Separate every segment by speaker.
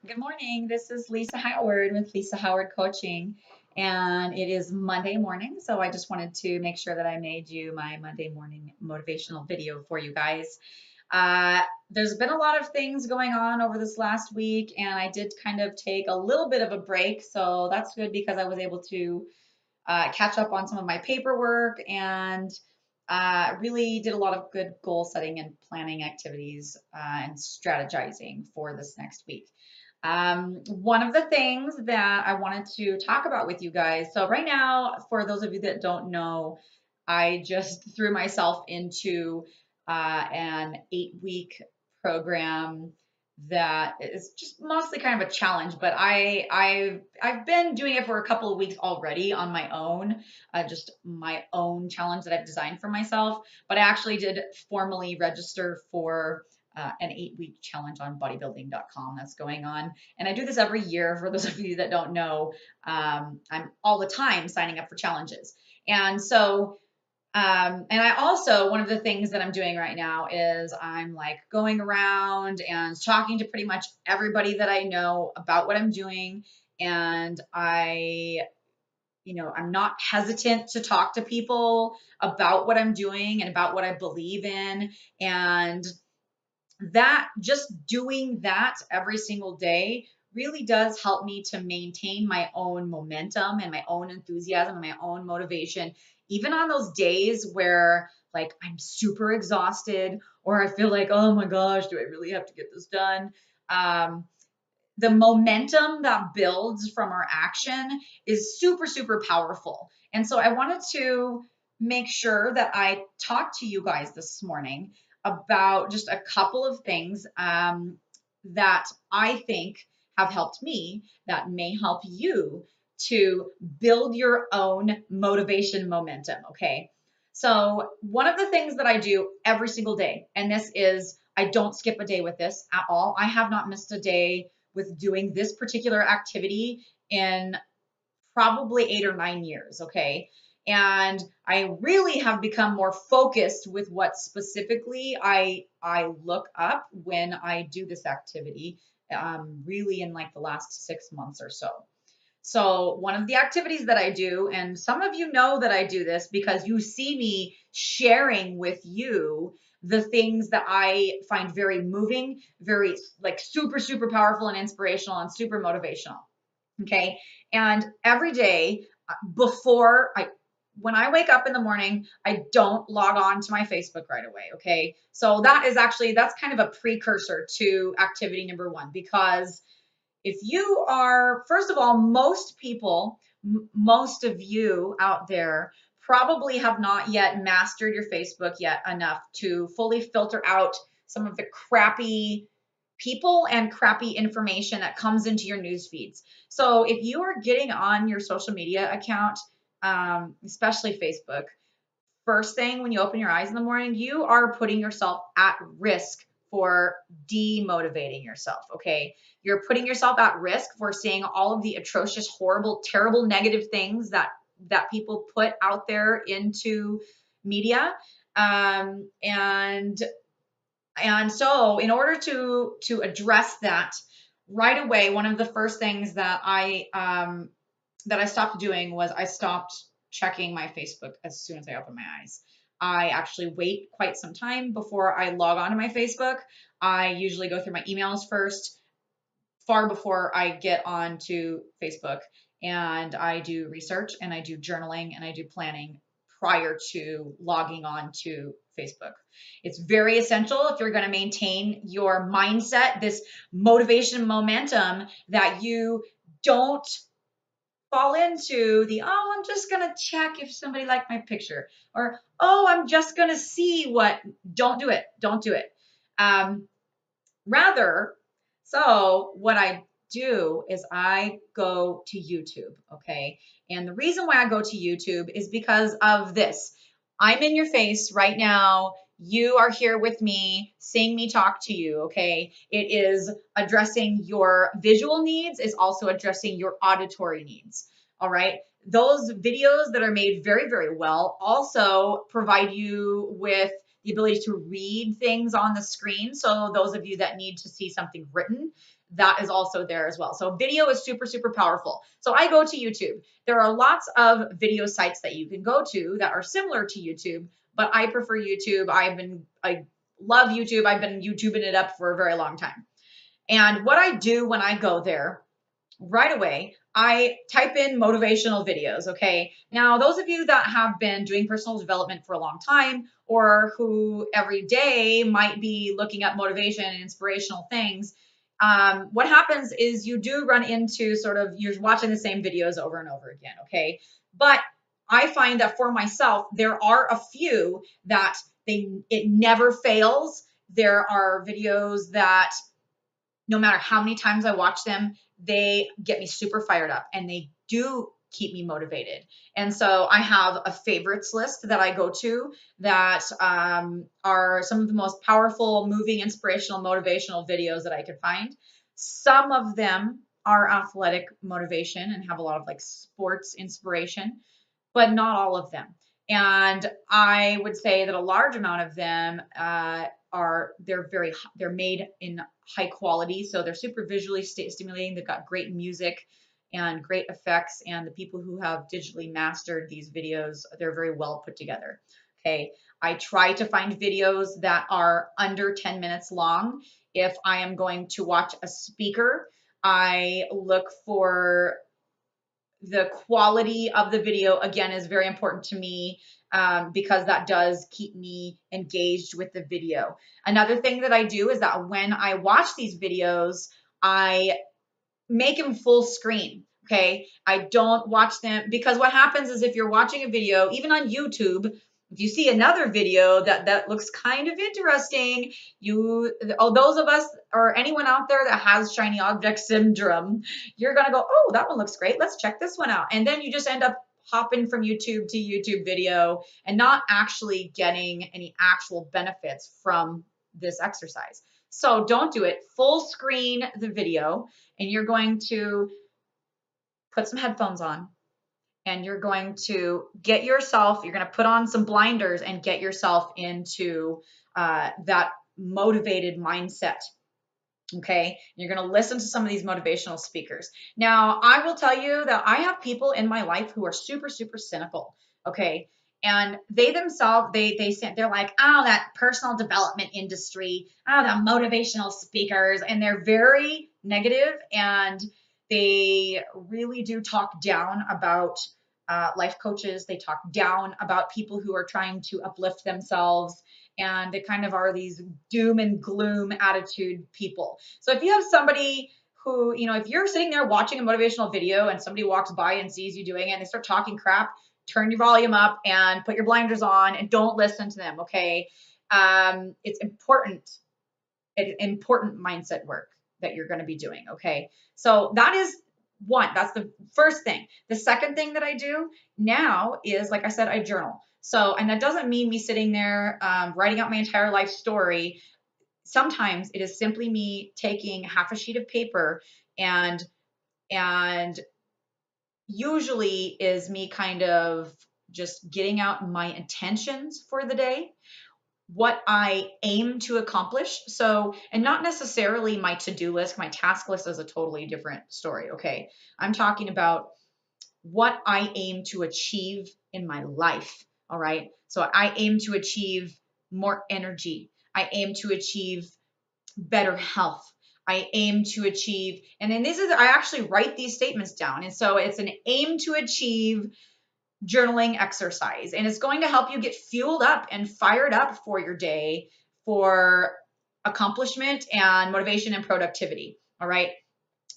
Speaker 1: Good morning. This is Lisa Howard with Lisa Howard Coaching, and it is Monday morning. So I just wanted to make sure that I made you my Monday morning motivational video for you guys. Uh, there's been a lot of things going on over this last week, and I did kind of take a little bit of a break. So that's good because I was able to catch up on some of my paperwork and really did a lot of good goal setting and planning activities and strategizing for this next week. One of the things that I wanted to talk about with you guys. So right now, for those of you that don't know, I just threw myself into an 8-week program that is just mostly kind of a challenge, but I've been doing it for a couple of weeks already on my own, just my own challenge that I've designed for myself. But I actually did formally register for an 8-week challenge on bodybuilding.com that's going on. And I do this every year. For those of you that don't know, I'm all the time signing up for challenges. And so and I also, one of the things that I'm doing right now is I'm like going around and talking to pretty much everybody that I know about what I'm doing. And I'm not hesitant to talk to people about what I'm doing and about what I believe in. And that just doing that every single day really does help me to maintain my own momentum and my own enthusiasm and my own motivation, even on those days where like I'm super exhausted or I feel like, oh my gosh, do I really have to get this done? Um, the momentum that builds from our action is super, super powerful. And so I wanted to make sure that I talked to you guys this morning about just a couple of things that I think have helped me that may help you to build your own motivation momentum. Okay. So, one of the things that I do every single day, and this is, I don't skip a day with this at all. I have not missed a day with doing this particular activity in probably 8 or 9 years. Okay. And I really have become more focused with what specifically I look up when I do this activity, really in like the last 6 months or so. So, one of the activities that I do, and some of you know that I do this because you see me sharing with you the things that I find very moving, very like super, super powerful and inspirational and super motivational. Okay. And every day before when I wake up in the morning, I don't log on to my Facebook right away. Okay. So that's kind of a precursor to activity number one, because if you are, first of all, most people, most of you out there probably have not yet mastered your Facebook yet enough to fully filter out some of the crappy people and crappy information that comes into your news feeds. So if you are getting on your social media account, especially Facebook, first thing when you open your eyes in the morning, you are putting yourself at risk for demotivating yourself. Okay. You're putting yourself at risk for seeing all of the atrocious, horrible, terrible, negative things that people put out there into media. And so in order to address that right away, one of the first things that I stopped doing was I stopped checking my Facebook as soon as I open my eyes. I actually wait quite some time before I log on to my Facebook. I usually go through my emails first, far before I get on to Facebook. And I do research and I do journaling and I do planning prior to logging on to Facebook. It's very essential if you're going to maintain your mindset, this motivation momentum, that you don't fall into the, oh, I'm just going to check if somebody liked my picture, or, oh, I'm just going to see what. Don't do it. Don't do it. Um, Rather, so what I do is I go to YouTube, okay? And the reason why I go to YouTube is because of this. I'm in your face right now. You are here with me, seeing me talk to you, okay? It is addressing your visual needs, is also addressing your auditory needs, all right? Those videos that are made very, very well also provide you with the ability to read things on the screen. So those of you that need to see something written, that is also there as well. So video is super, super powerful. So I go to YouTube. There are lots of video sites that you can go to that are similar to YouTube, but I prefer YouTube. I love YouTube. I've been YouTubing it up for a very long time. And what I do when I go there, right away, I type in motivational videos. Okay. Now, those of you that have been doing personal development for a long time, or who every day might be looking at motivation and inspirational things, what happens is you do run into sort of, you're watching the same videos over and over again. Okay. But I find that for myself, there are a few that it never fails. There are videos that no matter how many times I watch them, they get me super fired up and they do keep me motivated. And so I have a favorites list that I go to that are some of the most powerful, moving, inspirational, motivational videos that I could find. Some of them are athletic motivation and have a lot of like sports inspiration, but not all of them. And I would say that a large amount of them they're made in high quality, so they're super visually stimulating. They've got great music and great effects, and the people who have digitally mastered these videos, they're very well put together. Okay, I try to find videos that are under 10 minutes long. If I am going to watch a speaker, I look for the quality of the video, again, is very important to me, because that does keep me engaged with the video. Another thing that I do is that when I watch these videos, I make them full screen. Okay. I don't watch them, because what happens is if you're watching a video, even on YouTube, if you see another video that looks kind of interesting, those of us or anyone out there that has shiny object syndrome, you're going to go, oh, that one looks great. Let's check this one out. And then you just end up hopping from YouTube to YouTube video and not actually getting any actual benefits from this exercise. So don't do it. Full screen the video, and you're going to put some headphones on, and you're going to you're going to put on some blinders and get yourself into that motivated mindset. Okay. You're going to listen to some of these motivational speakers. Now, I will tell you that I have people in my life who are super, super cynical. Okay. And they themselves, they're like, oh, that personal development industry, oh, the motivational speakers. And they're very negative, and they really do talk down about life coaches. They talk down about people who are trying to uplift themselves, and they kind of are these doom and gloom attitude people. So if you have somebody who, if you're sitting there watching a motivational video and somebody walks by and sees you doing it and they start talking crap, turn your volume up and put your blinders on and don't listen to them. Okay. It's important mindset work that you're going to be doing. Okay. So that's the first thing. The second thing that I do now is, like I said, I journal. So, and that doesn't mean me sitting there writing out my entire life story. Sometimes it is simply me taking half a sheet of paper, and usually is me kind of just getting out my intentions for the day, what I aim to accomplish. So, and not necessarily my to-do list. My task list is a totally different story. Okay. I'm talking about what I aim to achieve in my life. All right. So I aim to achieve more energy. I aim to achieve better health. I aim to achieve, and then I actually write these statements down. And so it's an aim to achieve journaling exercise, and it's going to help you get fueled up and fired up for your day, for accomplishment and motivation and productivity. All right.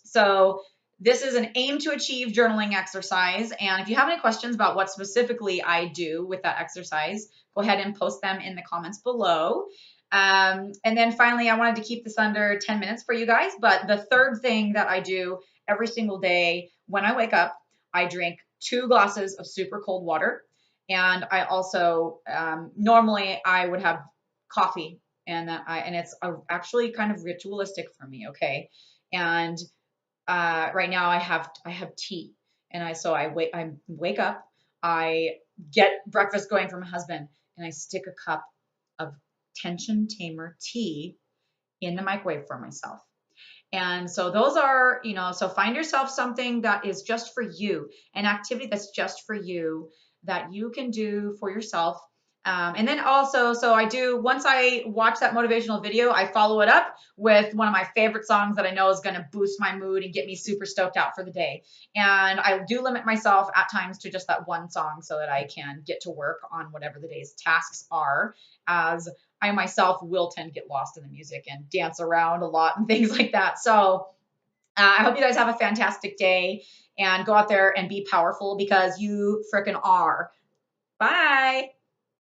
Speaker 1: So this is an aim to achieve journaling exercise. And if you have any questions about what specifically I do with that exercise, go ahead and post them in the comments below. And then finally, I wanted to keep this under 10 minutes for you guys. But the third thing that I do every single day when I wake up, I drink 2 glasses of super cold water. And I also, normally I would have coffee, and it's actually kind of ritualistic for me. Okay. And right now I have tea, and I wake up, I get breakfast going for my husband, and I stick a cup of Tension Tamer tea in the microwave for myself. And so those are, so find yourself something that is just for you, an activity that's just for you that you can do for yourself. And then also, so I do, once I watch that motivational video, I follow it up with one of my favorite songs that I know is going to boost my mood and get me super stoked out for the day. And I do limit myself at times to just that one song so that I can get to work on whatever the day's tasks are, as I myself will tend to get lost in the music and dance around a lot and things like that. So I hope you guys have a fantastic day and go out there and be powerful because you frickin' are. Bye.